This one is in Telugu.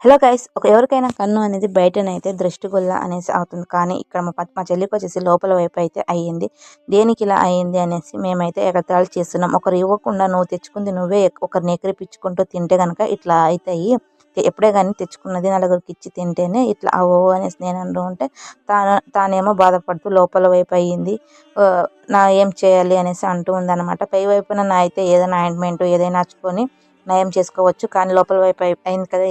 హలో గైస్, ఎవరికైనా కన్ను అనేది బయటనైతే దృష్టిగొల్ల అనేసి అవుతుంది. కానీ ఇక్కడ మా చెల్లికి వచ్చేసి లోపల వైపు అయితే అయ్యింది. దేనికి ఇలా అయ్యింది అనేసి మేమైతే ఎగతాళి చేస్తున్నాం. ఒకరు ఇవ్వకుండా నువ్వు తెచ్చుకుంది నువ్వే ఒకరిని ఎక్కిరిపించుకుంటూ తింటే కనుక ఇట్లా అవుతాయి. ఎప్పుడే కానీ తెచ్చుకున్నది నలుగురికి ఇచ్చి తింటేనే ఇట్లా అవ్వవు అనేసి నేను అంటూ ఉంటే తానేమో బాధపడుతూ లోపల వైపు అయ్యింది, నా ఏం చేయాలి అనేసి అంటూ ఉందన్నమాట. పై వైపున నా అయితే ఏదైనా ఆయింట్మెంట్ ఏదైనా నచ్చుకొని నయం చేసుకోవచ్చు, కానీ లోపల వైపు అయింది కదా.